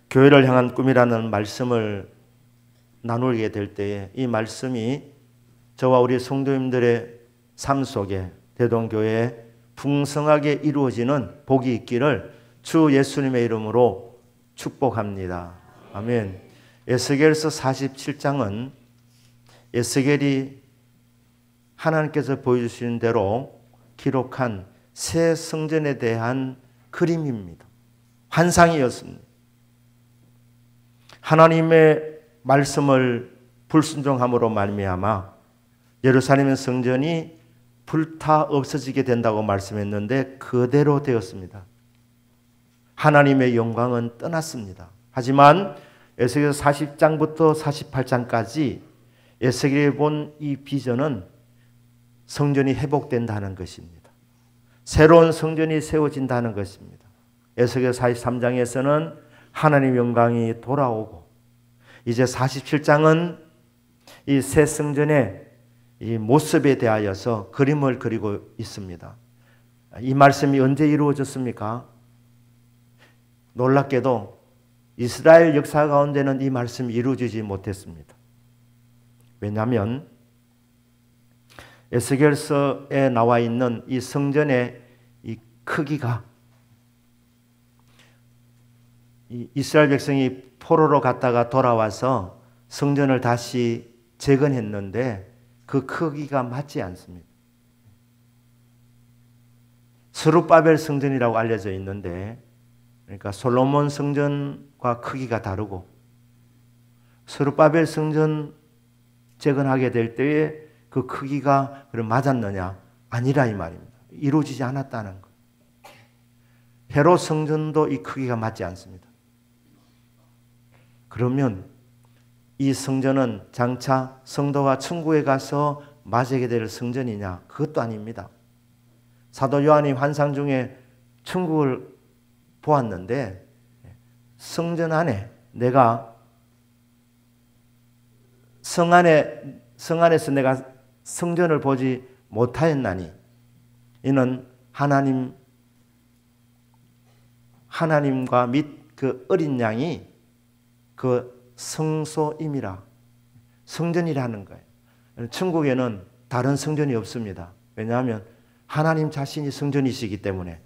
교회를 향한 꿈이라는 말씀을 나누게 될 때에 이 말씀이 저와 우리 성도님들의 삶 속에 대동교회에 풍성하게 이루어지는 복이 있기를 주 예수님의 이름으로 축복합니다. 아멘. 에스겔서 47장은 에스겔이 하나님께서 보여주시는 대로 기록한 새 성전에 대한 그림입니다. 환상이었습니다. 하나님의 말씀을 불순종함으로 말미암아 예루살렘의 성전이 불타 없어지게 된다고 말씀했는데 그대로 되었습니다. 하나님의 영광은 떠났습니다. 하지만 에스겔 40장부터 48장까지 에스겔이 본 이 비전은 성전이 회복된다는 것입니다. 새로운 성전이 세워진다는 것입니다. 에스겔 43장에서는 하나님의 영광이 돌아오고 이제 47장은 이 새 성전의 이 모습에 대하여서 그림을 그리고 있습니다. 이 말씀이 언제 이루어졌습니까? 놀랍게도 이스라엘 역사 가운데는 이 말씀이 이루어지지 못했습니다. 왜냐하면 에스겔서에 나와 있는 이 성전의 이 크기가 이스라엘 백성이 포로로 갔다가 돌아와서 성전을 다시 재건했는데 그 크기가 맞지 않습니다. 스룹바벨 성전이라고 알려져 있는데 그러니까 솔로몬 성전과 크기가 다르고 스룹바벨 성전 재건하게 될 때에 그 크기가 맞았느냐? 아니라 이 말입니다. 이루어지지 않았다는 것. 헤롯 성전도 이 크기가 맞지 않습니다. 그러면 이 성전은 장차 성도가 천국에 가서 맞이하게 될 성전이냐? 그것도 아닙니다. 사도 요한이 환상 중에 천국을 보았는데 성전 안에 내가 성 안에서 내가 성전을 보지 못하였나니 이는 하나님과 및 그 어린 양이 그 성소임이라 성전이라는 거예요. 천국에는 다른 성전이 없습니다. 왜냐하면 하나님 자신이 성전이시기 때문에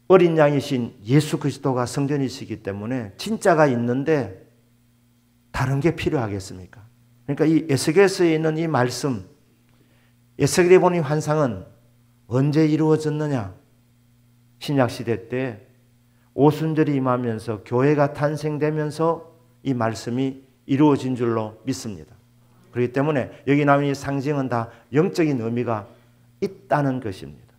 어린 양이신 예수 그리스도가 성전이시기 때문에 진짜가 있는데 다른 게 필요하겠습니까? 그러니까 이 에스겔서에 있는 이 말씀, 에스겔이 본 이 환상은 언제 이루어졌느냐? 신약시대 때 오순절이 임하면서 교회가 탄생되면서 이 말씀이 이루어진 줄로 믿습니다. 그렇기 때문에 여기 나온 이 상징은 다 영적인 의미가 있다는 것입니다.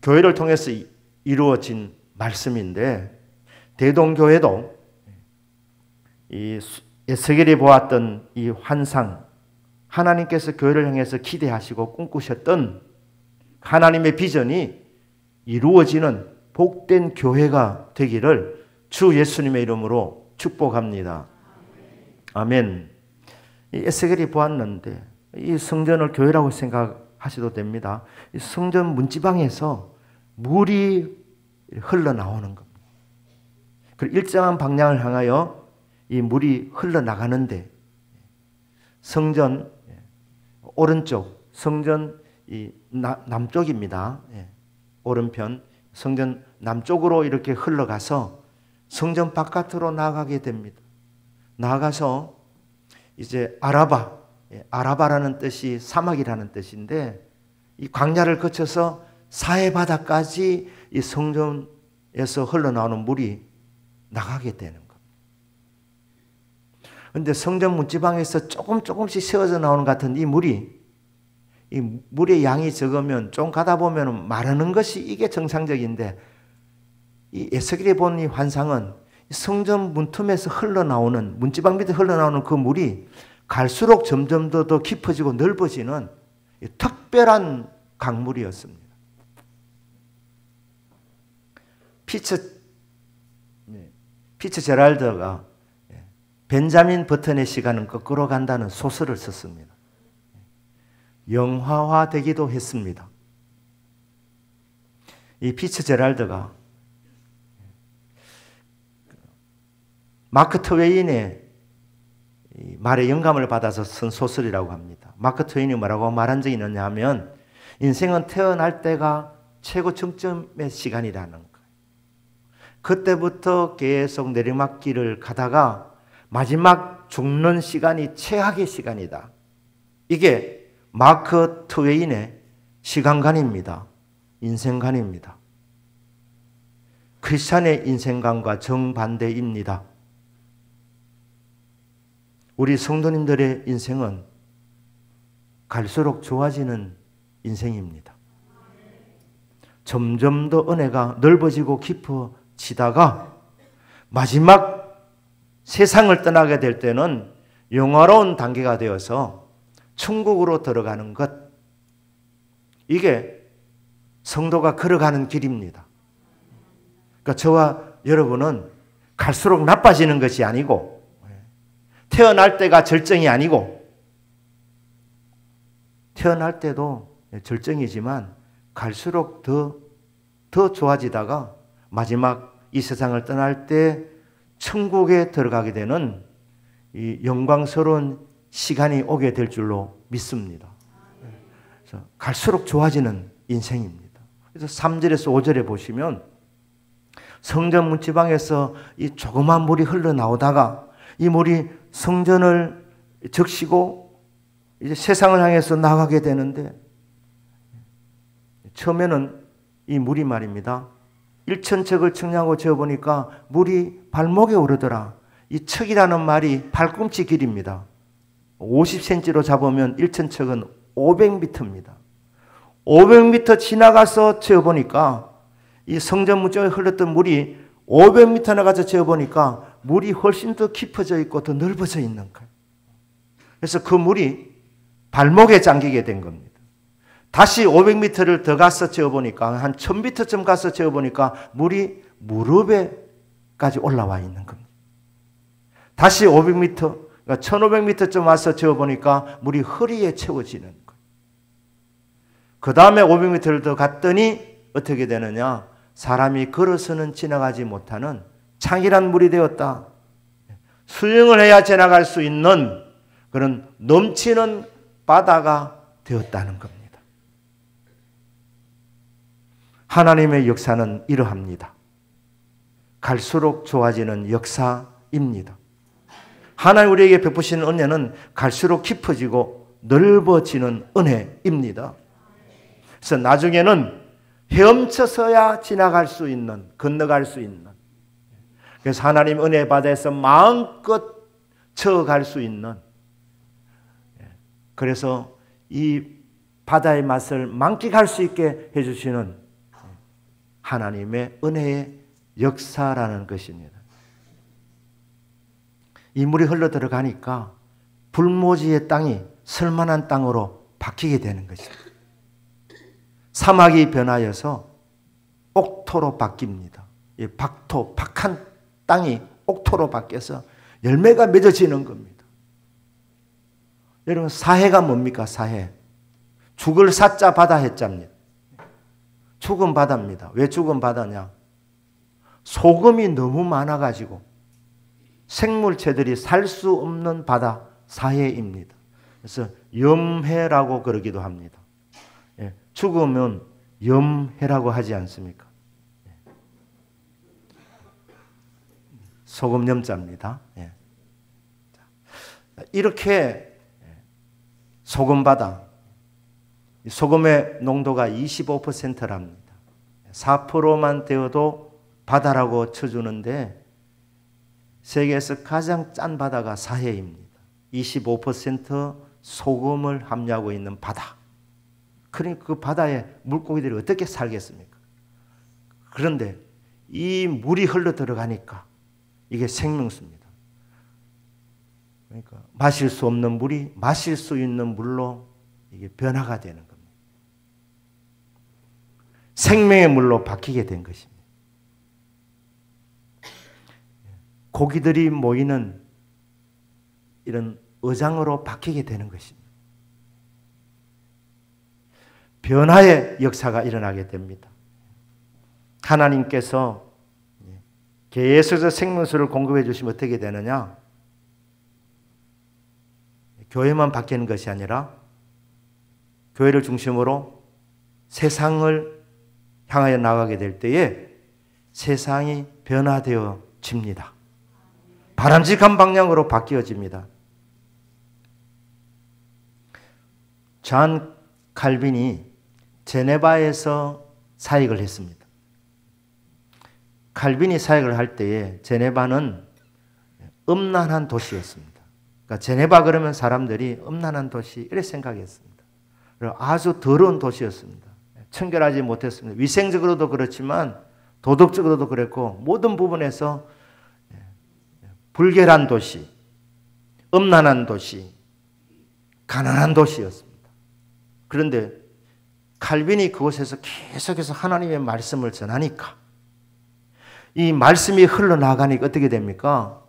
교회를 통해서 이루어진 말씀인데 대동교회도 이 에스겔이 보았던 이 환상, 하나님께서 교회를 향해서 기대하시고 꿈꾸셨던 하나님의 비전이 이루어지는 복된 교회가 되기를 주 예수님의 이름으로 축복합니다. 아멘. 이 에스겔이 보았는데 이 성전을 교회라고 생각하셔도 됩니다. 이 성전 문지방에서 물이 흘러나오는 겁니다. 그리고 일정한 방향을 향하여 이 물이 흘러나가는데 성전 오른쪽, 성전 이 남쪽입니다. 오른편 성전 남쪽으로 이렇게 흘러가서 성전 바깥으로 나가게 됩니다. 나가서 이제 아라바라는 뜻이 사막이라는 뜻인데 이 광야를 거쳐서 사해 바다까지 이 성전에서 흘러나오는 물이 나가게 되는 겁니다. 그런데 성전 문지방에서 조금씩 새어져 나오는 것 같은 이 물의 양이 적으면 좀 가다 보면 마르는 것이 이게 정상적인데 이 에스겔이 본 이 환상은 성전 문틈에서 흘러나오는 문지방 밑에 흘러나오는 그 물이 갈수록 점점 더 깊어지고 넓어지는 특별한 강물이었습니다. 피츠제랄드가 벤자민 버튼의 시간은 거꾸로 간다는 소설을 썼습니다. 영화화되기도 했습니다. 이 피츠제랄드가 마크 트웨인의 말에 영감을 받아서 쓴 소설이라고 합니다. 마크 트웨인이 뭐라고 말한 적이 있느냐 하면 인생은 태어날 때가 최고 정점의 시간이라는 거예요. 그때부터 계속 내리막길을 가다가 마지막 죽는 시간이 최악의 시간이다. 이게 마크 트웨인의 시간관입니다. 인생관입니다. 크리스찬의 인생관과 정반대입니다. 우리 성도님들의 인생은 갈수록 좋아지는 인생입니다. 점점 더 은혜가 넓어지고 깊어지다가 마지막 세상을 떠나게 될 때는 영화로운 단계가 되어서 천국으로 들어가는 것, 이게 성도가 걸어가는 길입니다. 그러니까 저와 여러분은 갈수록 나빠지는 것이 아니고 태어날 때가 절정이 아니고 태어날 때도 절정이지만 갈수록 더 좋아지다가 마지막 이 세상을 떠날 때 천국에 들어가게 되는 이 영광스러운 시간이 오게 될 줄로 믿습니다. 그래서 갈수록 좋아지는 인생입니다. 그래서 3절에서 5절에 보시면 성전 문지방에서 이 조그만 물이 흘러나오다가 이 물이 성전을 적시고 이제 세상을 향해서 나가게 되는데 처음에는 이 물이 말입니다. 1,000척을 측량하고 재어보니까 물이 발목에 오르더라. 이 척이라는 말이 발꿈치 길입니다. 50cm로 잡으면 1,000척은 500m입니다. 500m 지나가서 재어보니까 이 성전 문쪽에 흘렀던 물이 500m 나가서 재어보니까 물이 훨씬 더 깊어져 있고 더 넓어져 있는 거예요. 그래서 그 물이 발목에 잠기게 된 겁니다. 다시 500m를 더 가서 재어보니까 한 1000m쯤 가서 재어보니까 물이 무릎에까지 올라와 있는 겁니다. 다시 500m, 그러니까 1500m쯤 와서 재어보니까 물이 허리에 채워지는 거예요. 그 다음에 500m를 더 갔더니 어떻게 되느냐? 사람이 걸어서는 지나가지 못하는 창이란 물이 되었다. 수영을 해야 지나갈 수 있는 그런 넘치는 바다가 되었다는 겁니다. 하나님의 역사는 이러합니다. 갈수록 좋아지는 역사입니다. 하나님 우리에게 베푸시는 은혜는 갈수록 깊어지고 넓어지는 은혜입니다. 그래서 나중에는 헤엄쳐서야 지나갈 수 있는, 건너갈 수 있는, 그래서 하나님 은혜 바다에서 마음껏 쳐갈 수 있는, 그래서 이 바다의 맛을 만끽할 수 있게 해주시는 하나님의 은혜의 역사라는 것입니다. 이 물이 흘러 들어가니까 불모지의 땅이 설만한 땅으로 바뀌게 되는 것입니다. 사막이 변하여서 옥토로 바뀝니다. 이 박토, 박한 땅이 옥토로 바뀌어서 열매가 맺어지는 겁니다. 여러분, 사해가 뭡니까? 사해. 죽을 사자 바다 해자입니다. 죽은 바다입니다. 왜 죽은 바다냐? 소금이 너무 많아가지고 생물체들이 살 수 없는 바다, 사해입니다. 그래서 염해라고 그러기도 합니다. 예, 죽으면 염해라고 하지 않습니까? 예. 소금 염자입니다. 예. 이렇게 소금 바다, 소금의 농도가 25%랍니다. 4%만 되어도 바다라고 쳐주는데 세계에서 가장 짠 바다가 사해입니다. 25% 소금을 함유하고 있는 바다. 그러니까 그 바다에 물고기들이 어떻게 살겠습니까? 그런데 이 물이 흘러 들어가니까 이게 생명수입니다. 그러니까 마실 수 없는 물이 마실 수 있는 물로 이게 변화가 되는 겁니다. 생명의 물로 바뀌게 된 것입니다. 고기들이 모이는 이런 어장으로 바뀌게 되는 것입니다. 변화의 역사가 일어나게 됩니다. 하나님께서 계속해서 생명수를 공급해 주시면 어떻게 되느냐? 교회만 바뀌는 것이 아니라 교회를 중심으로 세상을 향하여 나가게 될 때에 세상이 변화되어집니다. 바람직한 방향으로 바뀌어집니다. 존 칼빈이 제네바에서 사역을 했습니다. 칼빈이 사역을 할 때에 제네바는 음란한 도시였습니다. 그러니까 제네바 그러면 사람들이 음란한 도시 이렇게 생각했습니다. 아주 더러운 도시였습니다. 청결하지 못했습니다. 위생적으로도 그렇지만 도덕적으로도 그랬고 모든 부분에서 불결한 도시, 음란한 도시, 가난한 도시였습니다. 그런데 칼빈이 그곳에서 계속해서 하나님의 말씀을 전하니까 이 말씀이 흘러나가니까 어떻게 됩니까?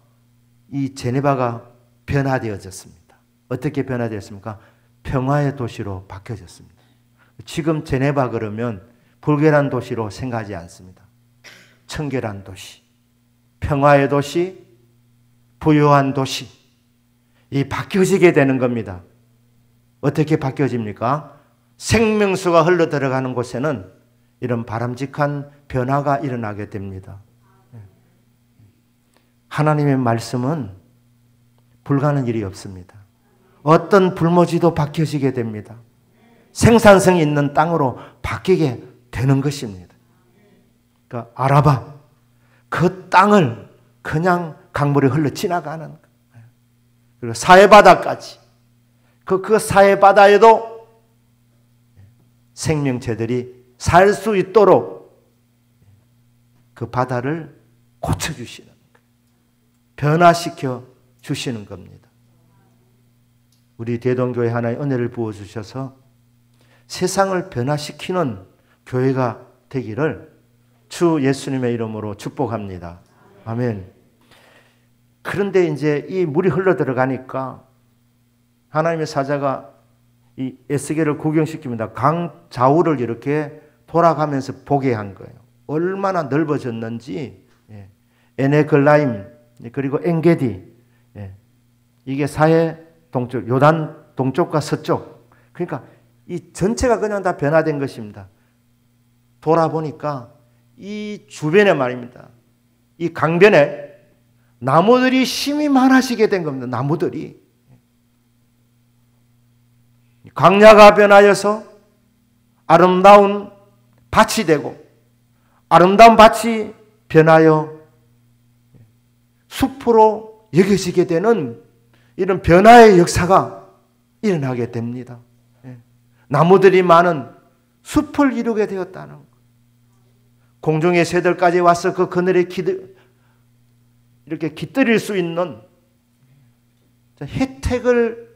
이 제네바가 변화되어졌습니다. 어떻게 변화되었습니까? 평화의 도시로 바뀌어졌습니다. 지금 제네바 그러면 불결한 도시로 생각하지 않습니다. 청결한 도시, 평화의 도시, 부유한 도시, 이 바뀌어지게 되는 겁니다. 어떻게 바뀌어집니까? 생명수가 흘러 들어가는 곳에는 이런 바람직한 변화가 일어나게 됩니다. 하나님의 말씀은 불가능한 일이 없습니다. 어떤 불모지도 바뀌어지게 됩니다. 생산성이 있는 땅으로 바뀌게 되는 것입니다. 그러니까 아라바, 그 땅을 그냥 강물이 흘러 지나가는 거예요. 그리고 사해바다까지, 그 사해바다에도 생명체들이 살 수 있도록 그 바다를 고쳐주시는 거예요. 변화시켜 주시는 겁니다. 우리 대동교회 하나의 은혜를 부어주셔서 세상을 변화시키는 교회가 되기를 주 예수님의 이름으로 축복합니다. 아멘. 그런데 이제 이 물이 흘러 들어가니까 하나님의 사자가 이 에스겔을 구경시킵니다. 강 좌우를 이렇게 돌아가면서 보게 한 거예요. 얼마나 넓어졌는지. 에네글라임 그리고 엔게디, 이게 사해 동쪽, 요단 동쪽과 서쪽. 그러니까 이 전체가 그냥 다 변화된 것입니다. 돌아보니까 이 주변에 말입니다. 이 강변에 나무들이 심이 많아지게 된 겁니다. 나무들이. 광야가 변하여서 아름다운 밭이 되고 아름다운 밭이 변하여 숲으로 여겨지게 되는 이런 변화의 역사가 일어나게 됩니다. 나무들이 많은 숲을 이루게 되었다는 것. 공중의 새들까지 와서 그 그늘에 이렇게 깃들일 수 있는 혜택을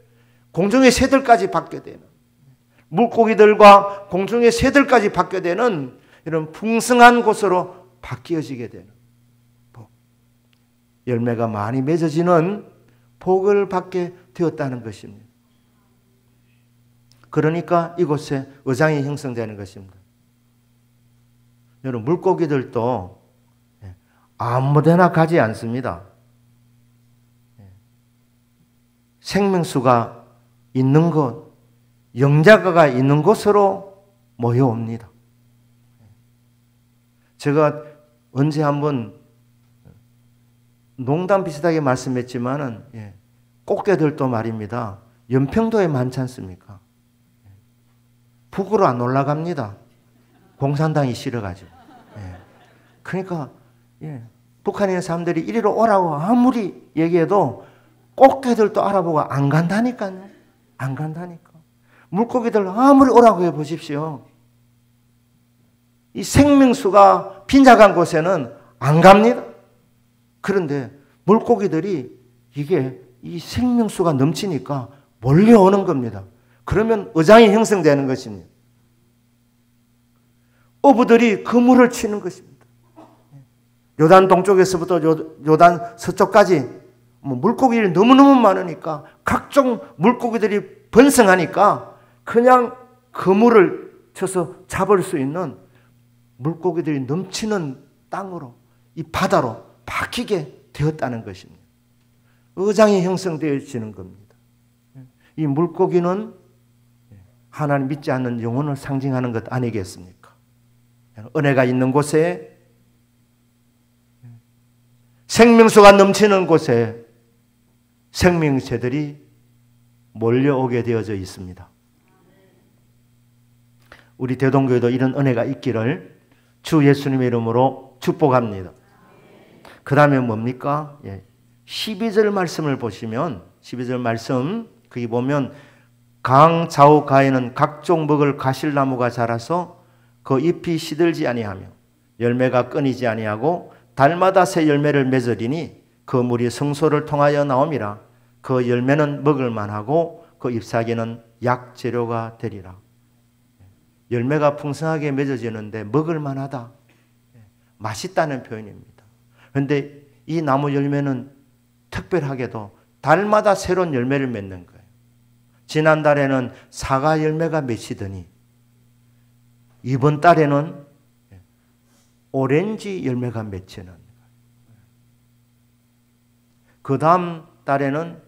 공중의 새들까지 받게 되는, 물고기들과 공중의 새들까지 받게 되는 이런 풍성한 곳으로 바뀌어지게 되는 복. 열매가 많이 맺어지는 복을 받게 되었다는 것입니다. 그러니까 이곳에 의장이 형성되는 것입니다. 여러분, 물고기들도 아무데나 가지 않습니다. 생명수가 있는 곳, 영자가가 있는 곳으로 모여옵니다. 제가 언제 한번 농담 비슷하게 말씀했지만은 꽃게들도 말입니다. 연평도에 많지 않습니까? 북으로 안 올라갑니다. 공산당이 싫어가지고. 그러니까 북한에 있는 사람들이 이리로 오라고 아무리 얘기해도 꽃게들도 알아보고 안 간다니까요. 안 간다니까. 물고기들 아무리 오라고 해보십시오. 이 생명수가 빈약한 곳에는 안 갑니다. 그런데 물고기들이 이게 이 생명수가 넘치니까 몰려오는 겁니다. 그러면 의장이 형성되는 것입니다. 어부들이 그물을 치는 것입니다. 요단 동쪽에서부터 요단 서쪽까지 물고기들이 너무너무 많으니까 각종 물고기들이 번성하니까 그냥 그물을 쳐서 잡을 수 있는 물고기들이 넘치는 땅으로, 이 바다로 바뀌게 되었다는 것입니다. 의장이 형성되어지는 겁니다. 이 물고기는 하나님 믿지 않는 영혼을 상징하는 것 아니겠습니까? 은혜가 있는 곳에, 생명수가 넘치는 곳에 생명체들이 몰려오게 되어져 있습니다. 우리 대동교회도 이런 은혜가 있기를 주 예수님의 이름으로 축복합니다. 그 다음에 뭡니까? 12절 말씀을 보시면 12절 말씀 거기 보면 강 좌우 가에는 각종 먹을 가실나무가 자라서 그 잎이 시들지 아니하며 열매가 끊이지 아니하고 달마다 새 열매를 맺으리니 그 물이 성소를 통하여 나옴이라. 그 열매는 먹을 만하고 그 잎사귀는 약재료가 되리라. 열매가 풍성하게 맺어지는데 먹을 만하다. 맛있다는 표현입니다. 그런데 이 나무 열매는 특별하게도 달마다 새로운 열매를 맺는 거예요. 지난달에는 사과 열매가 맺히더니 이번 달에는 오렌지 열매가 맺히는 거예요. 그 다음 달에는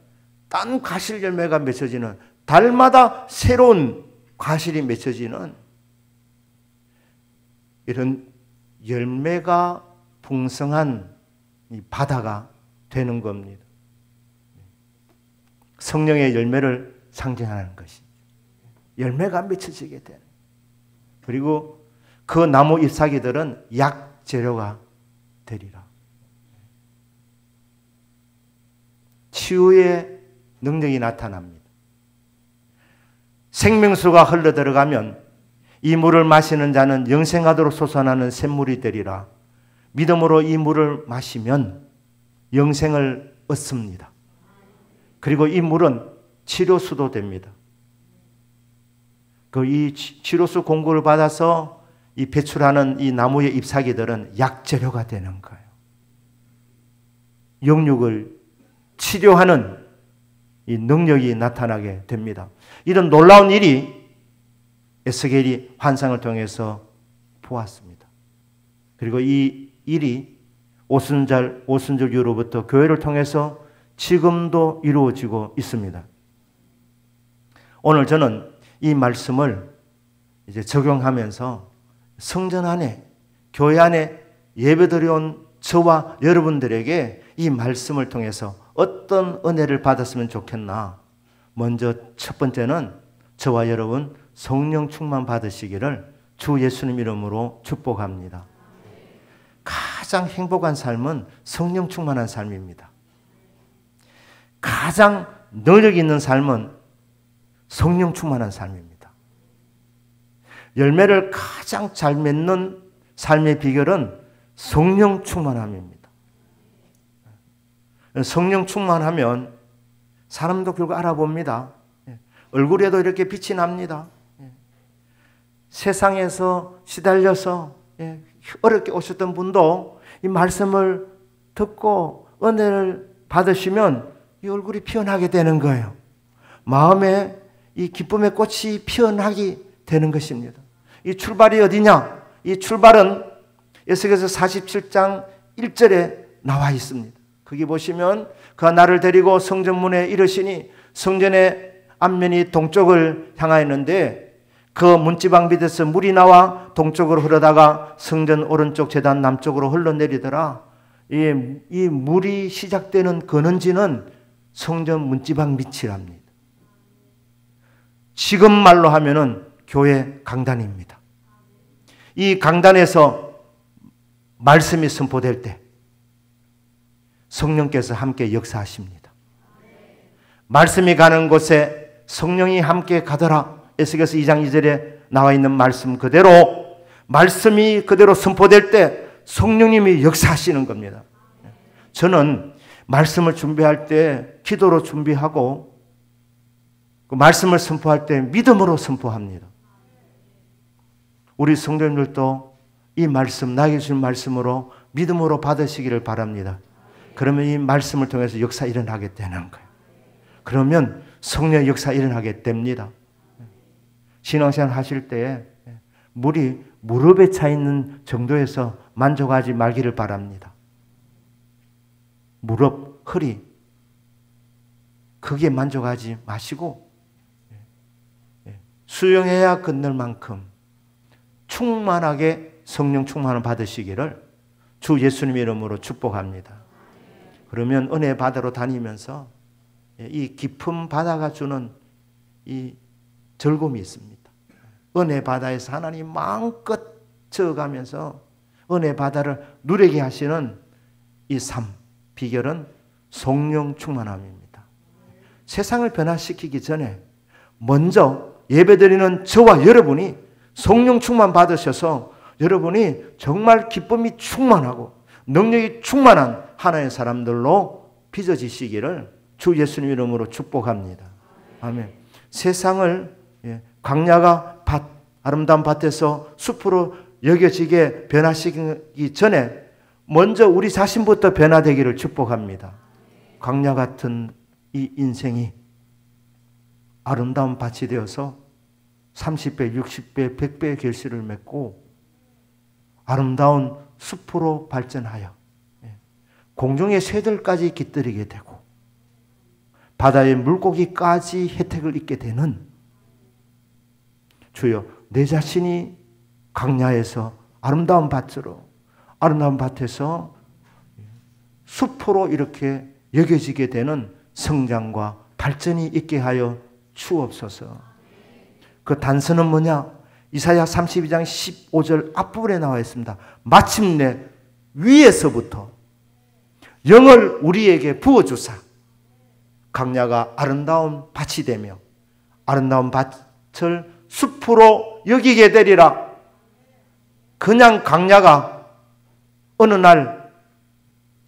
딴 과실 열매가 맺혀지는, 달마다 새로운 과실이 맺혀지는 이런 열매가 풍성한 이 바다가 되는 겁니다. 성령의 열매를 상징하는 것이죠. 열매가 맺혀지게 되는. 그리고 그 나무 잎사귀들은 약재료가 되리라. 치유의 능력이 나타납니다. 생명수가 흘러들어가면 이 물을 마시는 자는 영생하도록 솟아나는 샘물이 되리라. 믿음으로 이 물을 마시면 영생을 얻습니다. 그리고 이 물은 치료수도 됩니다. 이 치료수 공급을 받아서 이 배출하는 이 나무의 잎사귀들은 약재료가 되는 거예요. 영육을 치료하는 이 능력이 나타나게 됩니다. 이런 놀라운 일이 에스겔이 환상을 통해서 보았습니다. 그리고 이 일이 오순절 이후로부터 교회를 통해서 지금도 이루어지고 있습니다. 오늘 저는 이 말씀을 이제 적용하면서 성전 안에, 교회 안에 예배드려온 저와 여러분들에게 이 말씀을 통해서 어떤 은혜를 받았으면 좋겠나. 먼저 첫 번째는 저와 여러분 성령 충만 받으시기를 주 예수님 이름으로 축복합니다. 가장 행복한 삶은 성령 충만한 삶입니다. 가장 능력 있는 삶은 성령 충만한 삶입니다. 열매를 가장 잘 맺는 삶의 비결은 성령 충만함입니다. 성령 충만하면 사람도 결국 알아봅니다. 얼굴에도 이렇게 빛이 납니다. 세상에서 시달려서 어렵게 오셨던 분도 이 말씀을 듣고 은혜를 받으시면 이 얼굴이 피어나게 되는 거예요. 마음에 이 기쁨의 꽃이 피어나게 되는 것입니다. 이 출발이 어디냐? 이 출발은 에스겔서 47장 1절에 나와 있습니다. 거기 보시면 그가 나를 데리고 성전문에 이르시니 성전의 앞면이 동쪽을 향하였는데 그 문지방 밑에서 물이 나와 동쪽으로 흐르다가 성전 오른쪽 제단 남쪽으로 흘러내리더라. 이 물이 시작되는 근원지는 성전 문지방 밑이랍니다. 지금 말로 하면은 교회 강단입니다. 이 강단에서 말씀이 선포될 때 성령께서 함께 역사하십니다. 말씀이 가는 곳에 성령이 함께 가더라. 에스겔서 2장 2절에 나와 있는 말씀 그대로, 말씀이 그대로 선포될 때 성령님이 역사하시는 겁니다. 저는 말씀을 준비할 때 기도로 준비하고 그 말씀을 선포할 때 믿음으로 선포합니다. 우리 성도님들도 이 말씀, 나에게 주신 말씀으로 믿음으로 받으시기를 바랍니다. 그러면 이 말씀을 통해서 역사 일어나게 되는 거예요. 그러면 성령의 역사 일어나게 됩니다. 신앙생활 하실 때에 물이 무릎에 차 있는 정도에서 만족하지 말기를 바랍니다. 무릎, 허리 거기에 만족하지 마시고 수영해야 건널 만큼 충만하게 성령 충만을 받으시기를 주 예수님의 이름으로 축복합니다. 그러면 은혜 바다로 다니면서 이 깊은 바다가 주는 이 즐거움이 있습니다. 은혜 바다에서 하나님 마음껏 저어가면서 은혜 바다를 누리게 하시는 이 삶, 비결은 성령 충만함입니다. 세상을 변화시키기 전에 먼저 예배드리는 저와 여러분이 성령 충만 받으셔서 여러분이 정말 기쁨이 충만하고 능력이 충만한 하나의 사람들로 빚어지시기를 주 예수님 이름으로 축복합니다. 아멘. 세상을 광야가 밭, 아름다운 밭에서 숲으로 여겨지게 변화시키기 전에 먼저 우리 자신부터 변화되기를 축복합니다. 광야 같은 이 인생이 아름다운 밭이 되어서 30배, 60배, 100배의 결실을 맺고 아름다운 숲으로 발전하여 공중의 새들까지 깃들이게 되고 바다의 물고기까지 혜택을 입게 되는 주여 내 자신이 광야에서 아름다운 밭으로 아름다운 밭에서 숲으로 이렇게 여겨지게 되는 성장과 발전이 있게 하여 주옵소서. 그 단서는 뭐냐? 이사야 32장 15절 앞부분에 나와 있습니다. 마침내 위에서부터 영을 우리에게 부어주사 광야가 아름다운 밭이 되며 아름다운 밭을 숲으로 여기게 되리라. 그냥 광야가 어느 날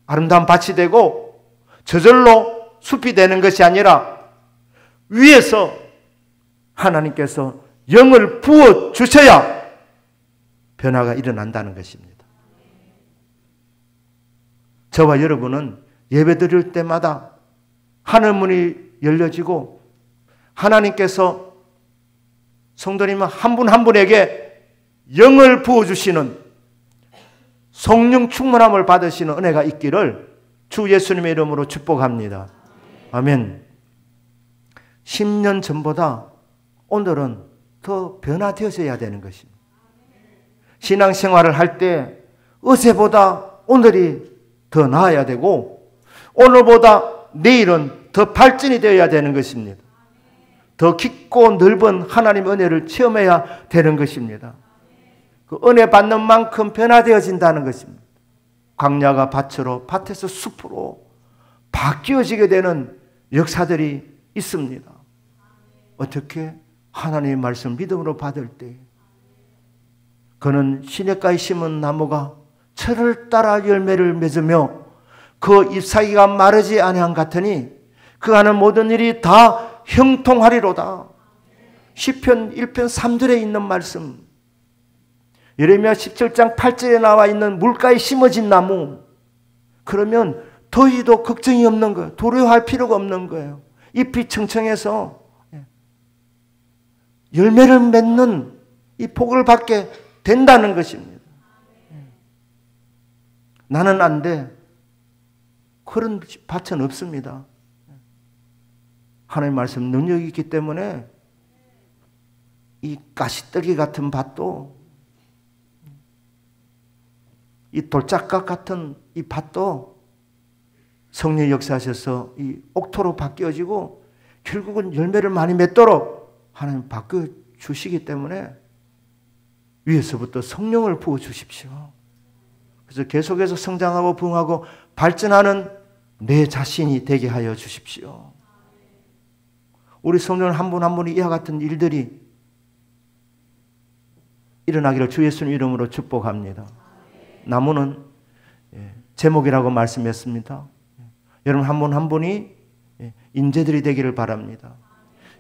아름다운 밭이 되고 저절로 숲이 되는 것이 아니라 위에서 하나님께서 영을 부어 주셔야 변화가 일어난다는 것입니다. 저와 여러분은 예배드릴 때마다 하늘문이 열려지고 하나님께서 성도님 한 분 한 분에게 영을 부어주시는 성령 충만함을 받으시는 은혜가 있기를 주 예수님의 이름으로 축복합니다. 아멘. 10년 전보다 오늘은 더 변화되어져야 되는 것입니다. 신앙생활을 할 때 어제보다 오늘이 더 나아야 되고 오늘보다 내일은 더 발전이 되어야 되는 것입니다. 더 깊고 넓은 하나님의 은혜를 체험해야 되는 것입니다. 그 은혜 받는 만큼 변화되어진다는 것입니다. 광야가 밭으로, 밭에서 숲으로 바뀌어지게 되는 역사들이 있습니다. 어떻게? 하나님의 말씀 믿음으로 받을 때 그는 시냇가에 심은 나무가 철을 따라 열매를 맺으며 그 잎사귀가 마르지 아니한 같으니 그 하는 모든 일이 다 형통하리로다. 시편 1편 3절에 있는 말씀, 예레미야 17장 8절에 나와 있는 물가에 심어진 나무, 그러면 더위도 걱정이 없는 거예요. 두려워할 필요가 없는 거예요. 잎이 청청해서 열매를 맺는 이 복을 받게 된다는 것입니다. 나는 안 돼. 그런 밭은 없습니다. 하나님의 말씀 능력이 있기 때문에 이 가시떨기 같은 밭도 이 돌짝각 같은 이 밭도 성령의 역사하셔서 이 옥토로 바뀌어지고 결국은 열매를 많이 맺도록 하나님 바꿔주시기 때문에 위에서부터 성령을 부어주십시오. 그래서 계속해서 성장하고 부흥하고 발전하는 내 자신이 되게 하여 주십시오. 우리 성도는 한 분 한 분이 이와 같은 일들이 일어나기를 주 예수님 이름으로 축복합니다. 나무는 제목이라고 말씀했습니다. 여러분 한 분 한 분이 인재들이 되기를 바랍니다.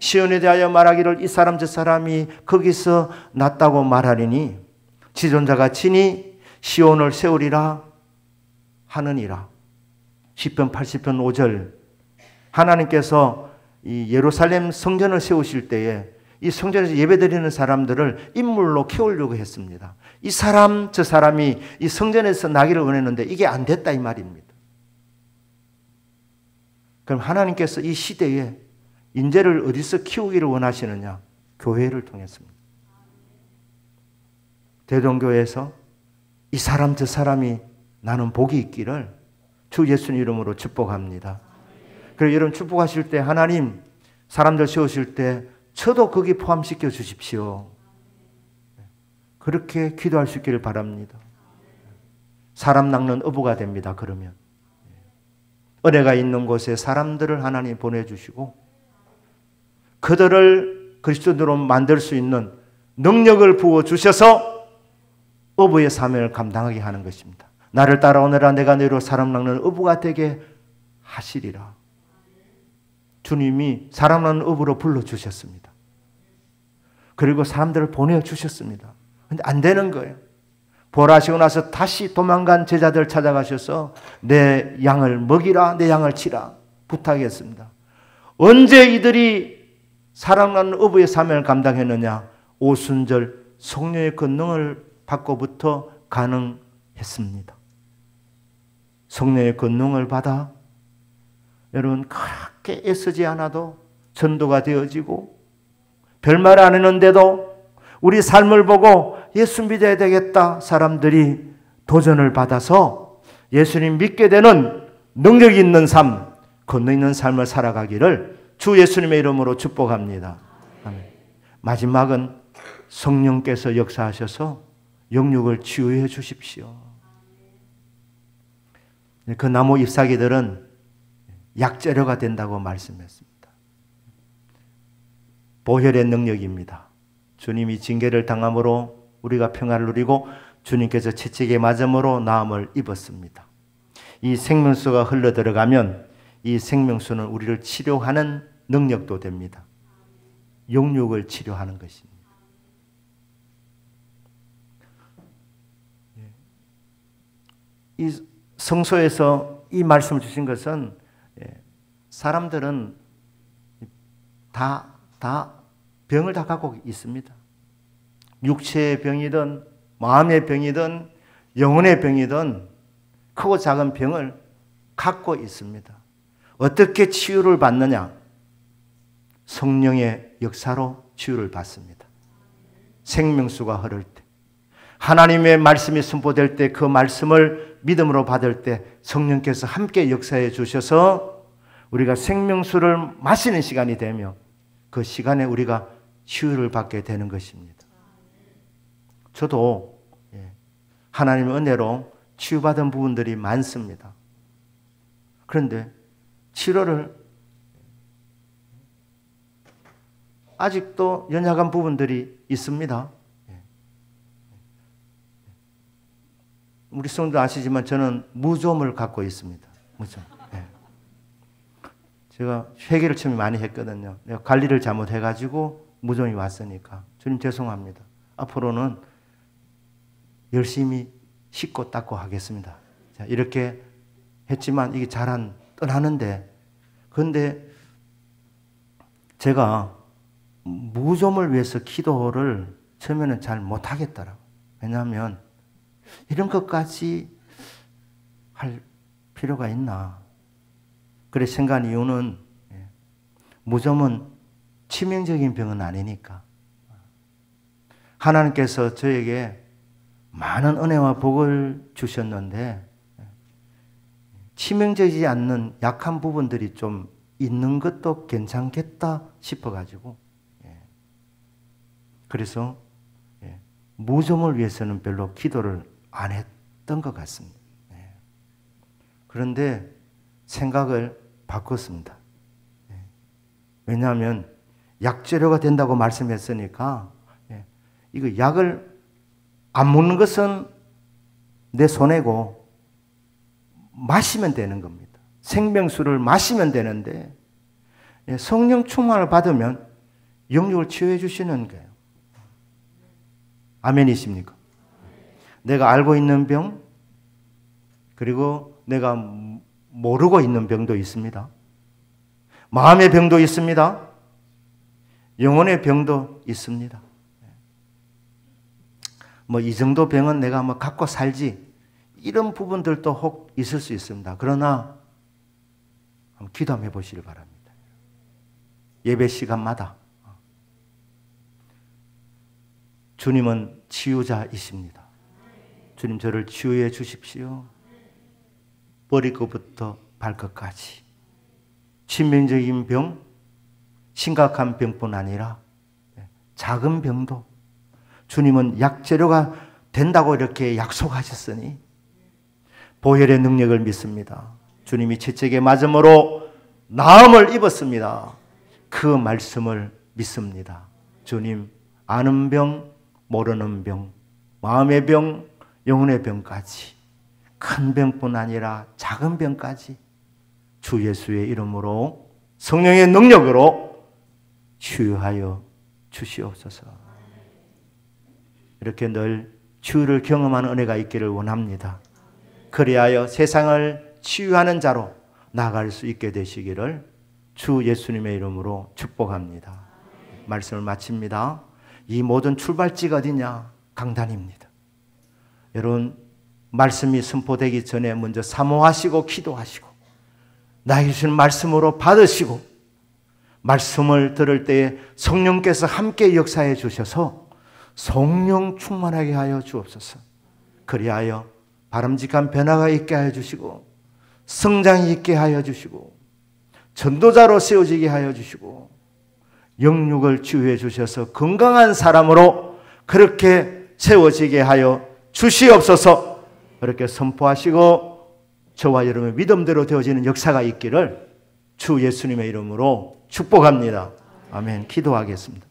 시온에 대하여 말하기를 이 사람 저 사람이 거기서 났다고 말하리니 지존자가 친히 시온을 세우리라 하느니라. 시편 80편 5절 하나님께서 이 예루살렘 성전을 세우실 때에 이 성전에서 예배드리는 사람들을 인물로 키우려고 했습니다. 이 사람 저 사람이 이 성전에서 나기를 원했는데 이게 안 됐다 이 말입니다. 그럼 하나님께서 이 시대에 인재를 어디서 키우기를 원하시느냐? 교회를 통했습니다. 대동교회에서 이 사람 저 사람이 나는 복이 있기를 주 예수님 이름으로 축복합니다. 그리고 여러분 축복하실 때 하나님 사람들 세우실 때 저도 거기 포함시켜 주십시오. 그렇게 기도할 수 있기를 바랍니다. 사람 낚는 어부가 됩니다. 그러면 은혜가 있는 곳에 사람들을 하나님 보내주시고 그들을 그리스도인으로 만들 수 있는 능력을 부어주셔서 어부의 사명을 감당하게 하는 것입니다. 나를 따라오너라 내가 너희로 사람 낚는 어부가 되게 하시리라. 주님이 사람 낚는 어부로 불러주셨습니다. 그리고 사람들을 보내주셨습니다. 근데 안 되는 거예요. 벌하시고 나서 다시 도망간 제자들 찾아가셔서 내 양을 먹이라, 내 양을 치라 부탁했습니다. 언제 이들이 사람 낚는 어부의 사명을 감당했느냐? 오순절 성령의 권능을 받고부터 가능했습니다. 성령의 권능을 받아 여러분 그렇게 애쓰지 않아도 전도가 되어지고 별말 안 했는데도 우리 삶을 보고 예수 믿어야 되겠다 사람들이 도전을 받아서 예수님 믿게 되는 능력 있는 삶, 권능 있는 삶을 살아가기를 주 예수님의 이름으로 축복합니다. 아멘. 마지막은 성령께서 역사하셔서 영육을 치유해 주십시오. 그 나무 잎사귀들은 약재료가 된다고 말씀했습니다. 보혈의 능력입니다. 주님이 징계를 당함으로 우리가 평화를 누리고 주님께서 채찍에 맞음으로 나음을 입었습니다. 이 생명수가 흘러 들어가면 이 생명수는 우리를 치료하는 능력도 됩니다. 영육을 치료하는 것입니다. 이 성소에서 이 말씀을 주신 것은 사람들은 다 병을 다 갖고 있습니다. 육체의 병이든 마음의 병이든 영혼의 병이든 크고 작은 병을 갖고 있습니다. 어떻게 치유를 받느냐? 성령의 역사로 치유를 받습니다. 생명수가 흐를 때, 하나님의 말씀이 선포될 때 그 말씀을 믿음으로 받을 때 성령께서 함께 역사해 주셔서 우리가 생명수를 마시는 시간이 되며 그 시간에 우리가 치유를 받게 되는 것입니다. 저도 하나님의 은혜로 치유받은 부분들이 많습니다. 그런데 치료를 아직도 연약한 부분들이 있습니다. 우리 성도 아시지만 저는 무좀을 갖고 있습니다. 무좀. 제가 회개를 처음에 많이 했거든요. 내가 관리를 잘못해가지고 무좀이 왔으니까 주님 죄송합니다. 앞으로는 열심히 씻고 닦고 하겠습니다. 자, 이렇게 했지만 이게 잘 안 떠나는데, 그런데 제가 무좀을 위해서 기도를 처음에는 잘 못하겠더라고요. 왜냐하면 이런 것까지 할 필요가 있나. 그래 생각한 이유는 무좀은 치명적인 병은 아니니까. 하나님께서 저에게 많은 은혜와 복을 주셨는데 치명적이지 않는 약한 부분들이 좀 있는 것도 괜찮겠다 싶어가지고 그래서 무좀을 위해서는 별로 기도를 안 했던 것 같습니다. 그런데 생각을 바꿨습니다. 왜냐하면 약재료가 된다고 말씀했으니까 이거 약을 안 먹는 것은 내 손해고 마시면 되는 겁니다. 생명수를 마시면 되는데 성령 충만을 받으면 영육을 치유해 주시는 거예요. 아멘이십니까? 내가 알고 있는 병, 그리고 내가 모르고 있는 병도 있습니다. 마음의 병도 있습니다. 영혼의 병도 있습니다. 뭐 이 정도 병은 내가 뭐 갖고 살지, 이런 부분들도 혹 있을 수 있습니다. 그러나 한번 기도 한번 해보시길 바랍니다. 예배 시간마다 주님은 치유자이십니다. 주님 저를 치유해 주십시오. 머리끝부터 발끝까지 치명적인 병, 심각한 병뿐 아니라 작은 병도 주님은 약재료가 된다고 이렇게 약속하셨으니 보혈의 능력을 믿습니다. 주님이 채찍에 맞음으로 나음을 입었습니다. 그 말씀을 믿습니다. 주님, 아는 병, 모르는 병, 마음의 병, 영혼의 병까지, 큰 병뿐 아니라 작은 병까지 주 예수의 이름으로 성령의 능력으로 치유하여 주시옵소서. 이렇게 늘 치유를 경험하는 은혜가 있기를 원합니다. 그리하여 세상을 치유하는 자로 나아갈 수 있게 되시기를 주 예수님의 이름으로 축복합니다. 말씀을 마칩니다. 이 모든 출발지가 어디냐? 강단입니다. 여러분, 말씀이 선포되기 전에 먼저 사모하시고 기도하시고 나에게 주신 말씀으로 받으시고 말씀을 들을 때에 성령께서 함께 역사해 주셔서 성령 충만하게 하여 주옵소서. 그리하여 바람직한 변화가 있게 하여 주시고 성장이 있게 하여 주시고 전도자로 세워지게 하여 주시고 영육을 치유해 주셔서 건강한 사람으로 그렇게 세워지게 하여 주시옵소서. 그렇게 선포하시고 저와 여러분의 믿음대로 되어지는 역사가 있기를 주 예수님의 이름으로 축복합니다. 아멘. 기도하겠습니다.